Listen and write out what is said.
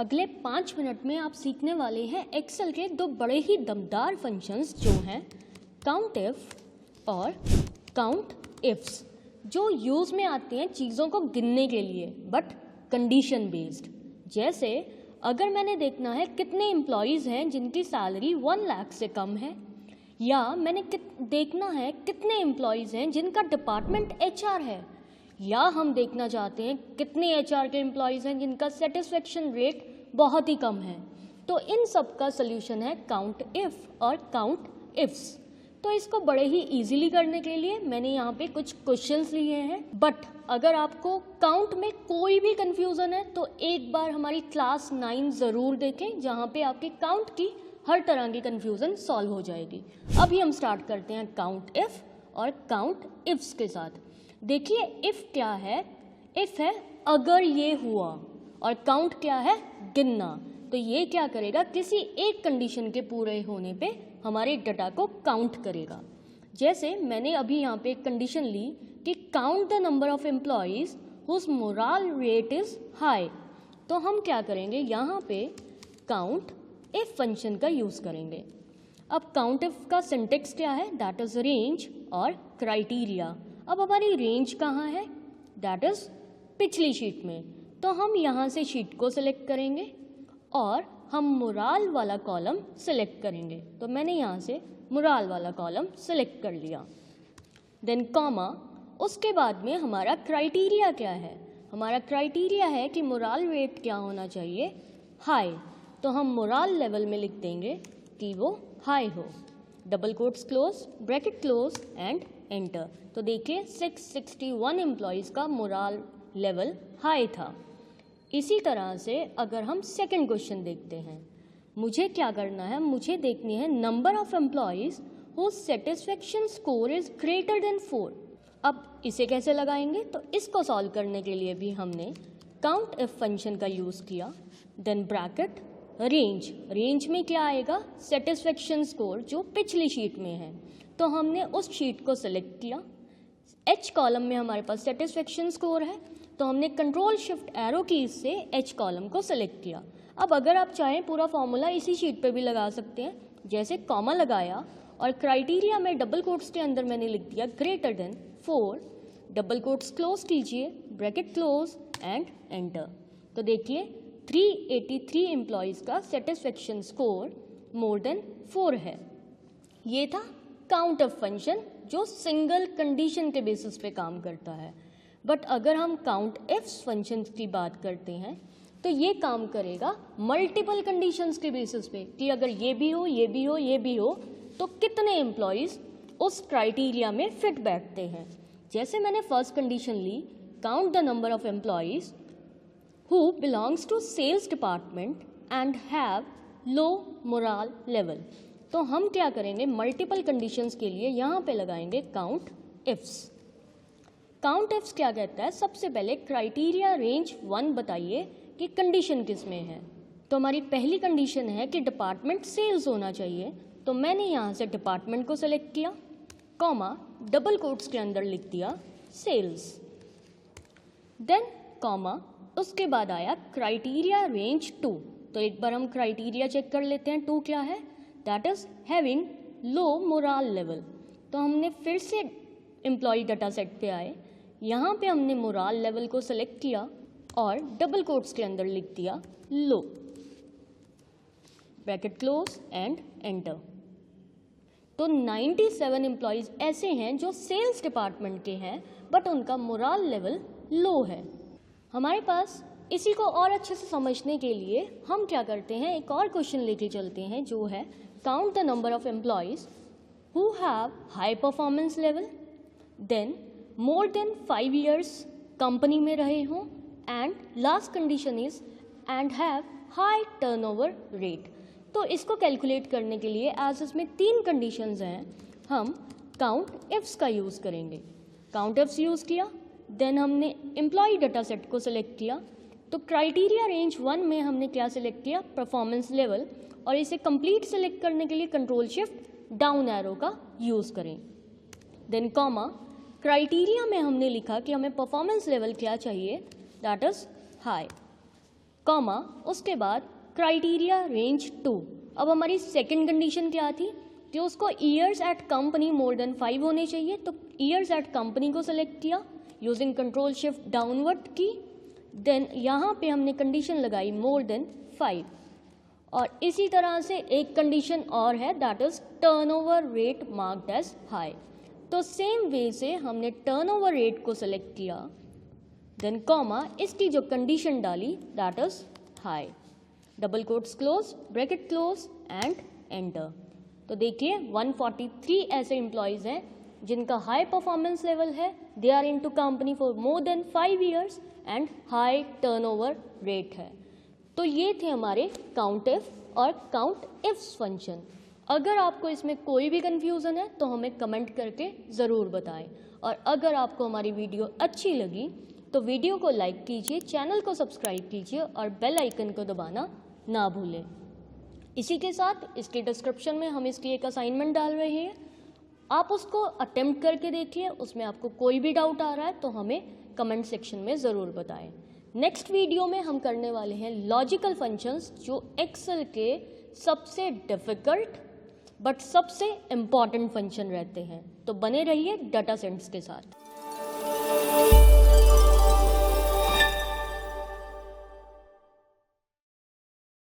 अगले 5 मिनट में आप सीखने वाले हैं एक्सेल के दो बड़े ही दमदार फंक्शंस जो हैं काउंट इफ और काउंट इफ्स, जो यूज़ में आते हैं चीज़ों को गिनने के लिए बट कंडीशन बेस्ड। जैसे अगर मैंने देखना है कितने एम्प्लॉयज़ हैं जिनकी सैलरी 1 लाख से कम है, या मैंने देखना है कितने एम्प्लॉयज़ हैं जिनका डिपार्टमेंट एचआर है, या हम देखना चाहते हैं कितने एचआर के एम्प्लॉयज़ हैं जिनका सेटिस्फेक्शन रेट बहुत ही कम है, तो इन सब का सल्यूशन है काउंट इफ़ और काउंट इफ्स। तो इसको बड़े ही इजीली करने के लिए मैंने यहाँ पे कुछ क्वेश्चंस लिए हैं, बट अगर आपको काउंट में कोई भी कंफ्यूजन है तो एक बार हमारी क्लास 9 ज़रूर देखें, जहाँ पे आपके काउंट की हर तरह की कंफ्यूजन सॉल्व हो जाएगी। अभी हम स्टार्ट करते हैं काउंट इफ और काउंट इफ्स के साथ। देखिए इफ क्या है, इफ है अगर ये हुआ, और काउंट क्या है, गिनना। तो ये क्या करेगा, किसी एक कंडीशन के पूरे होने पे हमारे डाटा को काउंट करेगा। जैसे मैंने अभी यहाँ पे एक कंडीशन ली कि count the number of employees whose morale rate is high, तो हम क्या करेंगे, यहाँ पे काउंट इफ फंक्शन का यूज़ करेंगे। अब काउंट इफ का सिंटेक्स क्या है, दैट इज़ रेंज और क्राइटेरिया। अब हमारी रेंज कहाँ है, दैट इज़ पिछली शीट में, तो हम यहाँ से शीट को सिलेक्ट करेंगे और हम मोरल वाला कॉलम सिलेक्ट करेंगे। तो मैंने यहाँ से मोरल वाला कॉलम सिलेक्ट कर लिया। देन कॉमा, उसके बाद में हमारा क्राइटेरिया क्या है, हमारा क्राइटेरिया है कि मोरल रेट क्या होना चाहिए, हाई। तो हम मोरल लेवल में लिख देंगे कि वो हाई हो, double quotes close, bracket close and enter. तो देखिए 661 एम्प्लॉयज़ का मोरल लेवल हाई था। इसी तरह से अगर हम सेकंड क्वेश्चन देखते हैं, मुझे क्या करना है, मुझे देखनी है number of employees whose satisfaction score is greater than 4। अब इसे कैसे लगाएंगे, तो इसको सॉल्व करने के लिए भी हमने काउंट इफ फंक्शन का यूज़ किया। देन ब्रैकेट रेंज, रेंज में क्या आएगा, सेटिस्फेक्शन स्कोर जो पिछली शीट में है, तो हमने उस शीट को सिलेक्ट किया। एच कॉलम में हमारे पास सेटिस्फेक्शन स्कोर है, तो हमने कंट्रोल शिफ्ट एरो की से एच कॉलम को सिलेक्ट किया। अब अगर आप चाहें पूरा फॉर्मूला इसी शीट पे भी लगा सकते हैं, जैसे कॉमा लगाया और क्राइटेरिया में डबल कोट्स के अंदर मैंने लिख दिया greater than 4, double quotes close कीजिए, ब्रैकेट क्लोज एंड एंटर। तो देखिए 383 एम्प्लॉयज़ का सेटिस्फेक्शन स्कोर मोर देन 4 है। ये था काउंट इफ फंक्शन जो सिंगल कंडीशन के बेसिस पे काम करता है। बट अगर हम काउंट इफ्स फंक्शन की बात करते हैं तो ये काम करेगा मल्टीपल कंडीशंस के बेसिस पे कि अगर ये भी हो, ये भी हो, ये भी हो, तो कितने एम्प्लॉयज़ उस क्राइटेरिया में फिट बैठते हैं। जैसे मैंने फर्स्ट कंडीशन ली, count the number of employees who belongs to sales department and have low morale level. तो हम क्या करेंगे, मल्टीपल कंडीशंस के लिए यहाँ पे लगाएंगे काउंट इफ्स। काउंट इफ्स क्या कहता है, सबसे पहले क्राइटेरिया रेंज 1 बताइए कि कंडीशन किस में है। तो हमारी पहली कंडीशन है कि डिपार्टमेंट सेल्स होना चाहिए, तो मैंने यहाँ से डिपार्टमेंट को सेलेक्ट किया, कॉमा डबल कोट्स के अंदर लिख दिया सेल्स, देन कॉमा, उसके बाद आया क्राइटेरिया रेंज 2। तो एक बार हम क्राइटेरिया चेक कर लेते हैं, 2 क्या है, that is having low morale level. तो हमने फिर से एम्प्लॉय डाटा सेट पे आए, यहाँ पे हमने मोरल लेवल को सिलेक्ट किया और डबल कोट्स के अंदर लिख दिया लो, ब्रैकेट क्लोज एंड एंटर। तो 97 एम्प्लॉयज़ ऐसे हैं जो सेल्स डिपार्टमेंट के हैं बट उनका मोरल लेवल लो है। हमारे पास इसी को और अच्छे से समझने के लिए हम क्या करते हैं, एक और क्वेश्चन लेके चलते हैं जो है count the number of employees who have high performance level, then more than 5 years company में रहे हों, and last condition is and have high turnover rate. तो इसको कैलकुलेट करने के लिए एज इसमें 3 कंडीशंस हैं, हम काउंट इफ्स का यूज़ करेंगे। काउंट इफ्स यूज़ किया, देन हमने एम्प्लॉय डाटा सेट को सिलेक्ट किया। तो क्राइटेरिया रेंज 1 में हमने क्या सिलेक्ट किया, परफॉर्मेंस लेवल, और इसे कंप्लीट सिलेक्ट करने के लिए कंट्रोल शिफ्ट डाउन एरो का यूज़ करें। देन कॉमा, क्राइटेरिया में हमने लिखा कि हमें परफॉर्मेंस लेवल क्या चाहिए, दैट इज हाई। कॉमा, उसके बाद क्राइटेरिया रेंज 2। अब हमारी सेकंड कंडीशन क्या थी कि उसको years at company more than 5 होने चाहिए, तो ईयर्स एट कंपनी को सेलेक्ट किया यूजिंग कंट्रोल शिफ्ट डाउनवर्ड की। देन यहाँ पे हमने कंडीशन लगाई मोर देन 5, और इसी तरह से एक कंडीशन और है that is turnover rate marked as high. तो सेम वे से हमने टर्नओवर रेट को सेलेक्ट किया, देन कॉमा, इसकी जो कंडीशन डाली that is high, double quotes close, bracket close and enter. तो देखिए 143 ऐसे एम्प्लॉयज़ हैं जिनका हाई परफॉर्मेंस लेवल है, they are into company for more than 5 years and high turnover rate है। तो ये थे हमारे काउंट इफ और काउंट इफ्स फंक्शन। अगर आपको इसमें कोई भी कन्फ्यूज़न है तो हमें कमेंट करके ज़रूर बताएं, और अगर आपको हमारी वीडियो अच्छी लगी तो वीडियो को लाइक कीजिए, चैनल को सब्सक्राइब कीजिए और बेल आइकन को दबाना ना भूलें। इसी के साथ इसके डिस्क्रिप्शन में हम इसकी एक असाइनमेंट डाल रहे हैं, आप उसको अटेम्प्ट करके देखिए। उसमें आपको कोई भी डाउट आ रहा है तो हमें कमेंट सेक्शन में ज़रूर बताएं। नेक्स्ट वीडियो में हम करने वाले हैं लॉजिकल फंक्शंस, जो एक्सेल के सबसे डिफ़िकल्ट बट सबसे इम्पॉर्टेंट फंक्शन रहते हैं। तो बने रहिए डाटा सेंट्स के साथ।